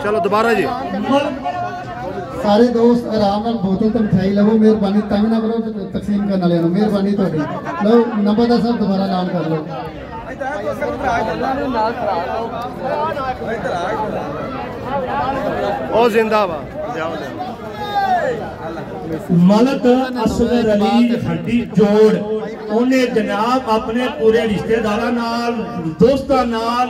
چلو دوبارہ جی سارے دوست آرام نال بوتل تے مٹھائی لو مہربانی تنگ نہ کرو تقسیم کرنے والے مہربانی تہاڈی لو نمبردار صاحب دوبارہ اعلان کر لو او زندہ با ملک اصغر علی ہڈی جوڑ انہیں جناب اپنے پورے رشتہ داراں نال دوستاں نال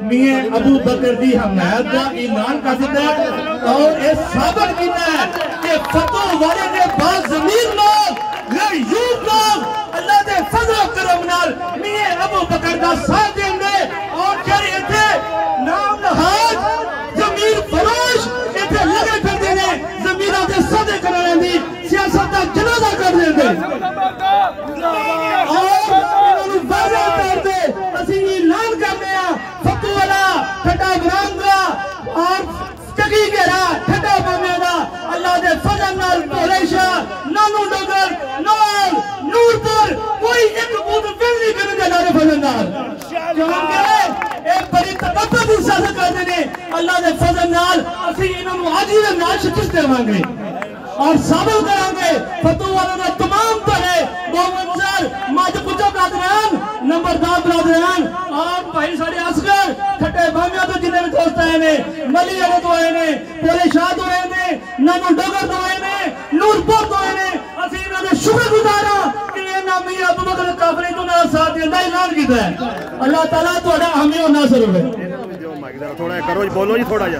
میاں ابو بکر دی حمایت کا اعلان کر دیتا ہے اور اس ثابت کیتا ہے کہ فتح والے نے بعض ضمیر لوگ غیور لوگ اللہ دے فضل و کرم نال میاں ابو بکر دا ساتھ دیں گے اور جڑے ایتھے نام نہاد ضمیر فروش ایتھے لگے پھردے نے ضمیراں دے صدقے کرنے دی سیاست دا جنازہ کر دیں گے اور انہوں واضح طور تے اسی اعلان کرنے ہیں فتح والا ٹھٹا برانگا اور چکی گیرا ٹھٹا بامیا اللہ دے فضل نال پوریشا نانو ڈگر نال نور پر کوئی ایک بود فیل نہیں کرنے دے اللہ دے فضل نال کیونکہ ایک بڑی تقبت دی سازہ کر دینے اللہ دے فضل نال اسی انہوں آجی دے نال شکست دے مانگے اور ثابت کریں گے فتح والوں نے تمام طرح دو منظر ماج پچھا برادران نمبردار برادران اور بھائی ساڑے اصغر کھٹے بامیاں تو جنہیں بھی دوست آئے نے ملی علی تو آئے نے پورے شاہ تو آئے نے نانو ڈگر تو آئے نے نور پور تو آئے نے اسیم نے شکر گزارا کہ یہ نامی ابو بکر کافری تو نہ ساتھ دیندہ اعلان کیتا ہے اللہ تعالیٰ تو اڈا ہمیں اور ناصر ہوئے تھوڑا کرو جی بولو جی تھوڑا جا